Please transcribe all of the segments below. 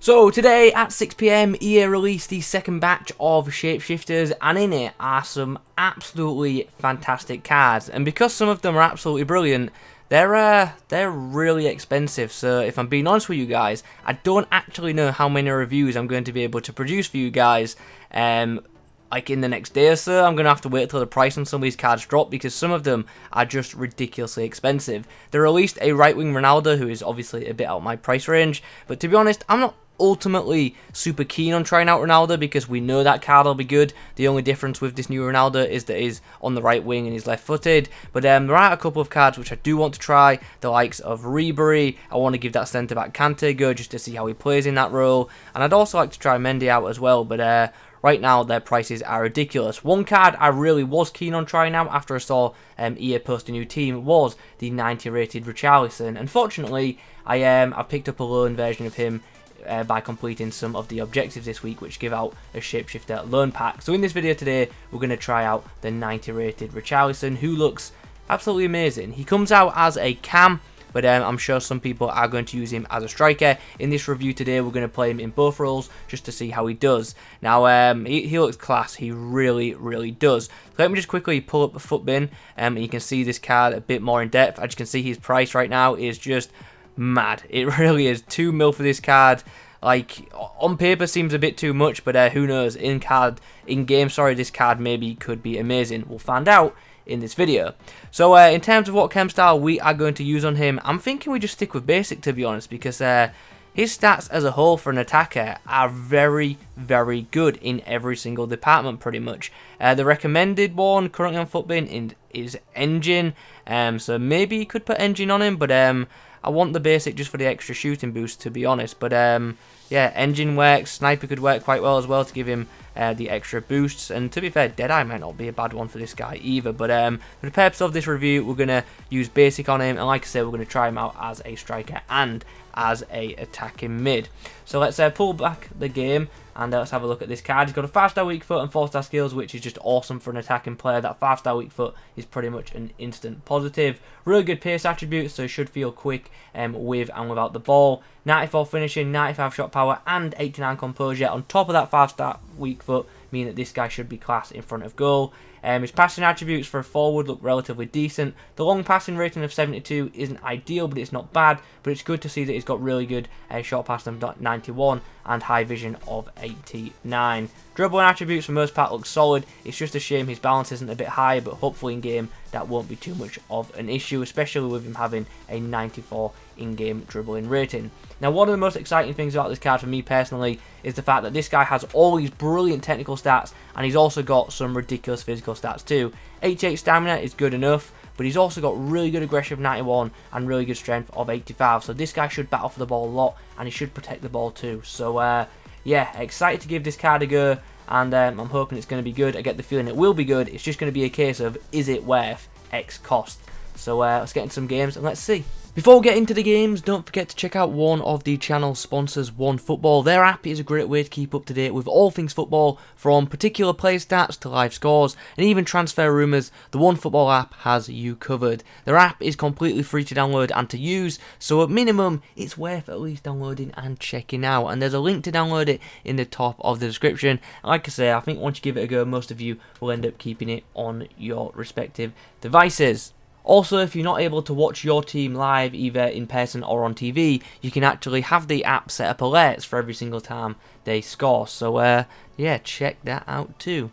So today at 6 PM, EA released the second batch of Shapeshifters, and in it are some absolutely fantastic cards. And because some of them are absolutely brilliant, they're really expensive. So if I'm being honest with you guys, I don't actually know how many reviews I'm going to be able to produce for you guys. Like in the next day or so. I'm going to have to wait till the price on some of these cards drop, because some of them are just ridiculously expensive. They released a right-wing Ronaldo, who is obviously a bit out of my price range, but to be honest, I'm not ultimately super keen on trying out Ronaldo, because we know that card will be good. The only difference with this new Ronaldo is that he's on the right wing and he's left-footed. But there are a couple of cards which I do want to try, the likes of Ribery. I want to give that centre-back Kante a go just to see how he plays in that role, and I'd also like to try Mendy out as well, but right now, their prices are ridiculous. One card I really was keen on trying out after I saw EA post a new team was the 90 rated Richarlison. Unfortunately, I've picked up a loan version of him by completing some of the objectives this week, which give out a Shapeshifter loan pack. So in this video today, we're going to try out the 90 rated Richarlison, who looks absolutely amazing. He comes out as a cam, but I'm sure some people are going to use him as a striker. In this review today, we're going to play him in both roles just to see how he does. Now, he looks class. He really, really does. So let me just quickly pull up the foot bin, and you can see this card a bit more in depth. As you can see, his price right now is just mad. It really is. 2 mil for this card. Like, on paper seems a bit too much, but who knows? In game, this card maybe could be amazing. We'll find out in this video. So in terms of what chem style we are going to use on him, I'm thinking we just stick with basic, to be honest, because his stats as a whole for an attacker are very, very good in every single department, pretty much. The recommended one currently on Footbin is Engine, so maybe you could put Engine on him, but I want the basic just for the extra shooting boost, to be honest. But yeah, Engine works. Sniper could work quite well as well to give him the extra boosts. And to be fair, Deadeye might not be a bad one for this guy either. But for the purpose of this review, we're going to use basic on him. And like I said, we're going to try him out as a striker and as a attacking mid. So let's pull back the game and let's have a look at this card. He's got a 5-star weak foot and 4-star skills, which is just awesome for an attacking player. That 5-star weak foot is pretty much an instant positive. Really good pace attributes, so he should feel quick with and without the ball. 94 finishing, 95 shot power, and 89 composure. On top of that 5-star weak foot, meaning that this guy should be class in front of goal. His passing attributes for a forward look relatively decent. The long passing rating of 72 isn't ideal, but it's not bad. But it's good to see that he's got really good short pass of 91 and high vision of 89. Dribbling attributes for most part look solid. It's just a shame his balance isn't a bit higher, but hopefully in game that won't be too much of an issue, especially with him having a 94 in-game dribbling rating. Now, one of the most exciting things about this card for me personally is the fact that this guy has all these brilliant technical stats, and he's also got some ridiculous physical stats too. 88 stamina is good enough, but he's also got really good aggression of 91 and really good strength of 85. So this guy should battle for the ball a lot, and he should protect the ball too. So yeah, excited to give this card a go, and I'm hoping it's going to be good. I get the feeling it will be good. It's just going to be a case of, is it worth X cost? So let's get into some games and let's see. Before we get into the games, don't forget to check out one of the channel sponsors, OneFootball. Their app is a great way to keep up to date with all things football, from particular play stats to live scores and even transfer rumours. The OneFootball app has you covered. Their app is completely free to download and to use, so at minimum it's worth at least downloading and checking out. And there's a link to download it in the top of the description. Like I say, I think once you give it a go, most of you will end up keeping it on your respective devices. Also, if you're not able to watch your team live, either in person or on TV, you can actually have the app set up alerts for every single time they score. So, yeah, check that out too.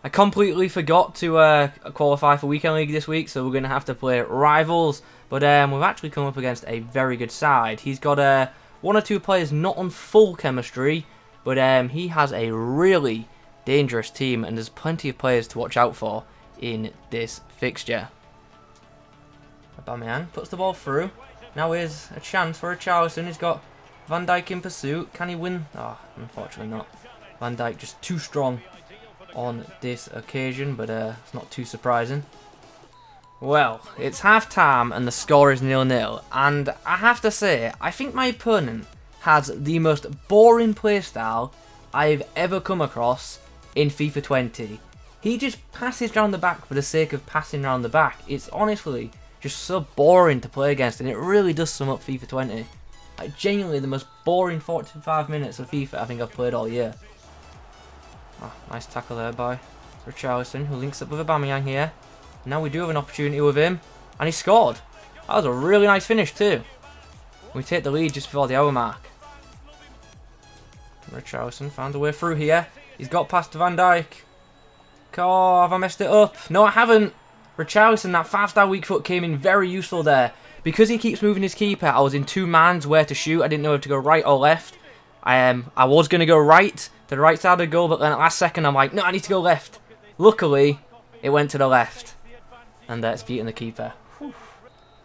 I completely forgot to qualify for Weekend League this week, so we're going to have to play Rivals. But we've actually come up against a very good side. He's got 1 or 2 players not on full chemistry, but he has a really dangerous team, and there's plenty of players to watch out for in this fixture. Aubameyang puts the ball through. Now here's a chance for Richarlison. He's got Van Dijk in pursuit. Can he win? Oh, unfortunately not. Van Dijk just too strong on this occasion, but it's not too surprising. Well, it's half time and the score is 0-0, and I have to say, I think my opponent has the most boring playstyle I've ever come across in FIFA 20. He just passes around the back for the sake of passing around the back. It's honestly just so boring to play against, and it really does sum up FIFA 20. Like, genuinely the most boring 45 minutes of FIFA I think I've played all year. Oh, nice tackle there by Richarlison, who links up with Aubameyang here. Now we do have an opportunity with him, and he scored. That was a really nice finish too. We take the lead just before the hour mark. Richarlison found a way through here. He's got past Van Dijk. Oh, have I messed it up? No, I haven't. Richarlison, that 5-star weak foot came in very useful there. Because he keeps moving his keeper, I was in two minds where to shoot. I didn't know if to go right or left. I was going to go right, to the right side of the goal, but then at last second I'm like, no, I need to go left. Luckily, it went to the left. And it's beating the keeper.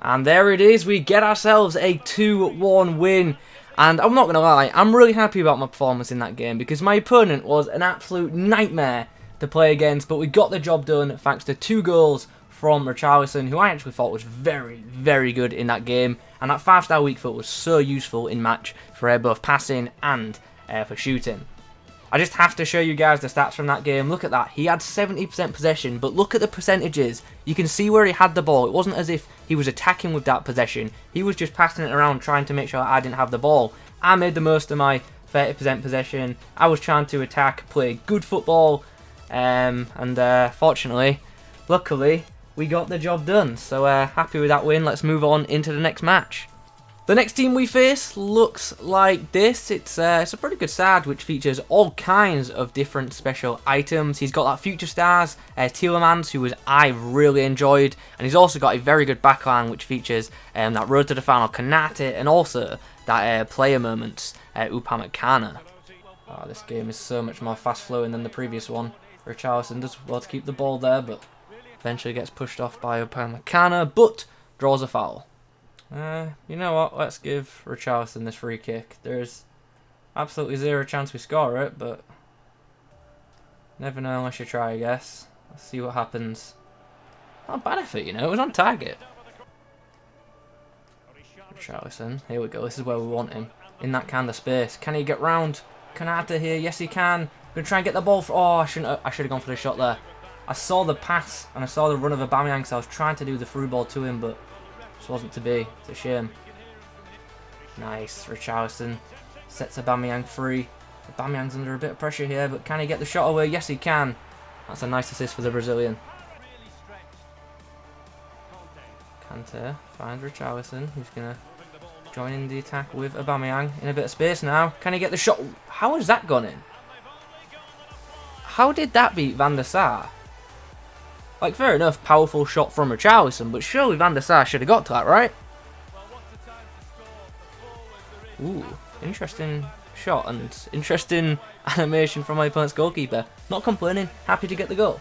And there it is, we get ourselves a 2-1 win. And I'm not going to lie, I'm really happy about my performance in that game because my opponent was an absolute nightmare to play against, but we got the job done thanks to 2 goals from Richarlison, who I actually thought was very, very good in that game. And that 5-star weak foot was so useful in match for both passing and for shooting. I just have to show you guys the stats from that game. Look at that. He had 70% possession, but look at the percentages. You can see where he had the ball. It wasn't as if he was attacking with that possession. He was just passing it around trying to make sure I didn't have the ball. I made the most of my 30% possession. I was trying to attack, play good football, and fortunately, luckily, we got the job done. So happy with that win. Let's move on into the next match. The next team we face looks like this. It's a pretty good side which features all kinds of different special items. He's got that Future Stars, Tielemans, who I really enjoyed, and he's also got a very good backline which features that Road to the Final Kante and also that Player Moments Upamecano. Oh, this game is so much more fast flowing than the previous one. Richarlison does well to keep the ball there, but eventually gets pushed off by Upamecano, but draws a foul. You know what, let's give Richarlison this free kick. There's absolutely zero chance we score it, but never know unless you try, I guess. Let's see what happens. Not a bad effort, you know, it was on target. Richarlison, here we go, this is where we want him. In that kind of space. Can he get round Kante here? Yes, he can. Gonna try and get the ball for... Oh, I should have gone for the shot there. I saw the pass and I saw the run of Aubameyang, so I was trying to do the through ball to him, but just wasn't to be. It's a shame. Nice. Richarlison sets Aubameyang free. Aubameyang's under a bit of pressure here, but can he get the shot away? Yes, he can. That's a nice assist for the Brazilian. Kante finds Richarlison, who's going to join in the attack with Aubameyang. In a bit of space now. Can he get the shot? How has that gone in? How did that beat Van der Sar? Like, fair enough, powerful shot from Richarlison, but surely Van der Sar should have got to that, right? Ooh, interesting shot and interesting animation from my opponent's goalkeeper. Not complaining, happy to get the goal.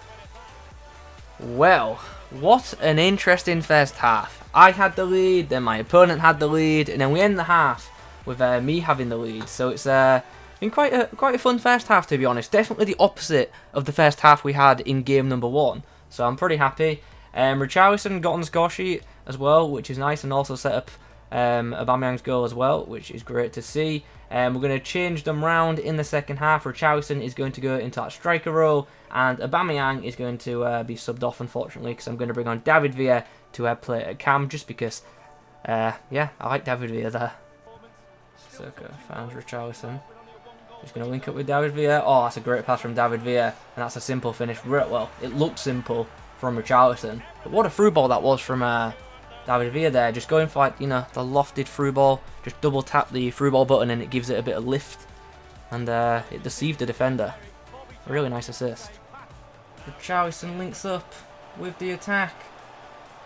Well, what an interesting first half. I had the lead, then my opponent had the lead, and then we end the half with me having the lead. So it's been quite a fun first half, to be honest. Definitely the opposite of the first half we had in game number 1. So I'm pretty happy. Richarlison got on the score sheet as well, which is nice, and also set up Aubameyang's goal as well, which is great to see. We're going to change them round in the second half. Richarlison is going to go into that striker role, and Aubameyang is going to be subbed off, unfortunately, because I'm going to bring on David Villa to play at cam, just because, yeah, I like David Villa there. Circa finds Richarlison. He's going to link up with David Villa. Oh, that's a great pass from David Villa. And that's a simple finish. Well, it looked simple from Richarlison. But what a through ball that was from David Villa there. Just going for, like, you know, the lofted through ball. Just double tap the through ball button and it gives it a bit of lift. And it deceived the defender. A really nice assist. Richarlison links up with the attack.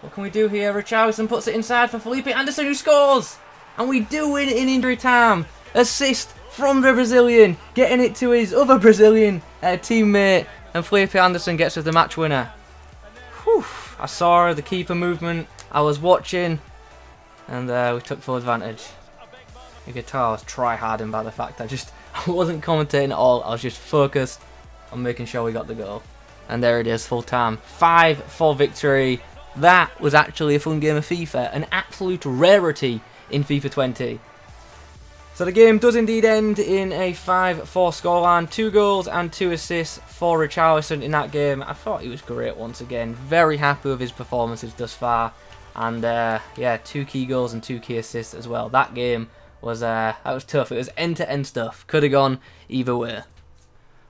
What can we do here? Richarlison puts it inside for Felipe Anderson, who scores! And we do win in injury time. Assist from the Brazilian, getting it to his other Brazilian teammate, and Felipe Anderson gets with the match winner. Whew. I saw the keeper movement, I was watching, and we took full advantage. You could tell I was try-harding by the fact I wasn't commentating at all, I was just focused on making sure we got the goal. And there it is, full time. 5-4 victory. That was actually a fun game of FIFA, an absolute rarity in FIFA 20. So the game does indeed end in a 5-4 scoreline. 2 goals and 2 assists for Richarlison in that game. I thought he was great once again. Very happy with his performances thus far. And yeah, 2 key goals and 2 key assists as well. That game was that was tough. It was end-to-end stuff. Could have gone either way.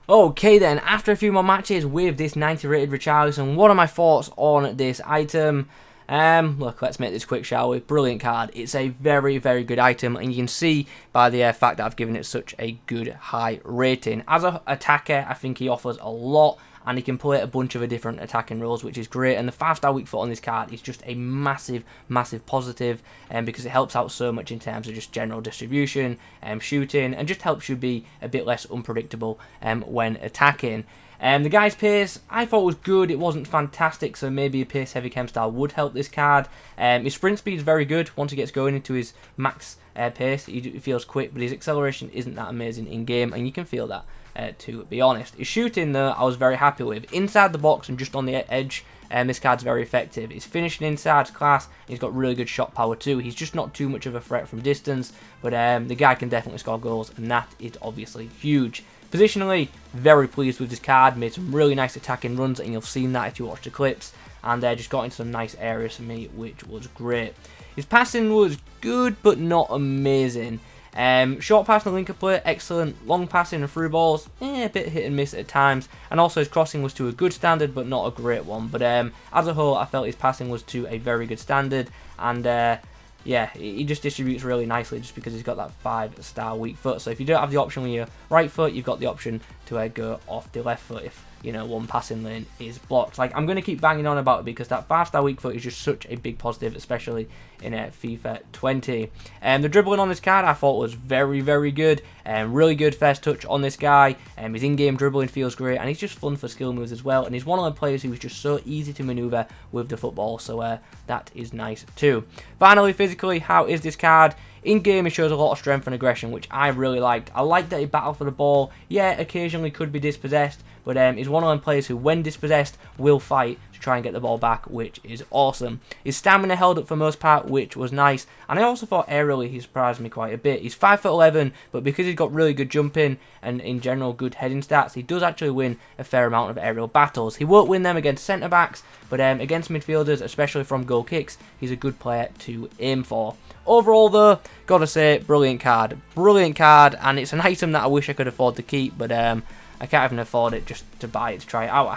Okay then, after a few more matches with this 90 rated Richarlison, what are my thoughts on this item? Look, let's make this quick, shall we? Brilliant card. It's a very, very good item, and you can see by the fact that I've given it such a good high rating. As an attacker, I think he offers a lot, and he can play a bunch of different attacking roles, which is great. And the 5-star weak foot on this card is just a massive, massive positive, because it helps out so much in terms of just general distribution, shooting, and just helps you be a bit less unpredictable when attacking. The guy's pace, I thought was good. It wasn't fantastic, so maybe a pace-heavy chem style would help this card. His sprint speed is very good once he gets going into his max pace. He feels quick, but his acceleration isn't that amazing in-game, and you can feel that, to be honest. His shooting, though, I was very happy with. Inside the box and just on the edge, this card's very effective. His finishing inside's class. He's got really good shot power, too. He's just not too much of a threat from distance, but the guy can definitely score goals, and that is obviously huge. Positionally, very pleased with this card. Made some really nice attacking runs, and you've seen that if you watch the clips. And just got into some nice areas for me, which was great. His passing was good, but not amazing. Short pass and link-up play, excellent. Long passing and through balls, a bit hit and miss at times. And also his crossing was to a good standard, but not a great one. But as a whole, I felt his passing was to a very good standard. And yeah, he just distributes really nicely just because he's got that 5-star weak foot. So if you don't have the option with your right foot, you've got the option to go off the left foot if, you know, one passing lane is blocked. Like, I'm going to keep banging on about it because that 5-star weak foot is just such a big positive, especially in FIFA 20. The dribbling on this card I thought was very, very good. Really good first touch on this guy. His in-game dribbling feels great, and he's just fun for skill moves as well. And he's one of the players who is just so easy to maneuver with the football, so that is nice too. Finally, physically, how is this card? In-game, he shows a lot of strength and aggression, which I really liked. I liked that he battled for the ball. Yeah, occasionally could be dispossessed, but he's one of them players who, when dispossessed, will fight to try and get the ball back, which is awesome. His stamina held up for most part, which was nice. And I also thought aerially he surprised me quite a bit. He's 5'11", but because he's got really good jumping and in general good heading stats, he does actually win a fair amount of aerial battles. He won't win them against centre-backs, but against midfielders, especially from goal kicks, he's a good player to aim for. Overall, though, gotta say, brilliant card, and it's an item that I wish I could afford to keep, but I can't even afford it just to buy it to try it out.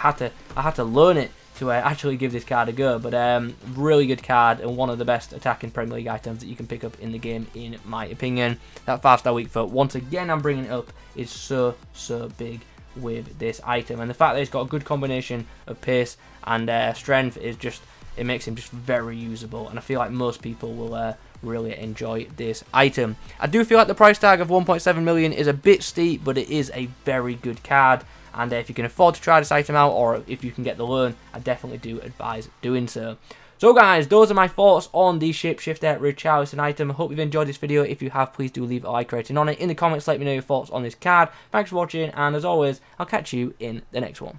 I had to learn it to actually give this card a go, but really good card and one of the best attacking Premier League items that you can pick up in the game, in my opinion. That 5-star weak foot, once again, I'm bringing it up, is so big with this item, and the fact that it's got a good combination of pace and strength is just, it makes him just very usable, and I feel like most people will really enjoy this item. I do feel like the price tag of 1.7 million is a bit steep, but it is a very good card, and if you can afford to try this item out, or if you can get the loan, I definitely do advise doing so. So guys, those are my thoughts on the Shapeshifter Richarlison item. I hope you've enjoyed this video. If you have, please do leave a like rating on it. In the comments, let me know your thoughts on this card. Thanks for watching, and as always, I'll catch you in the next one.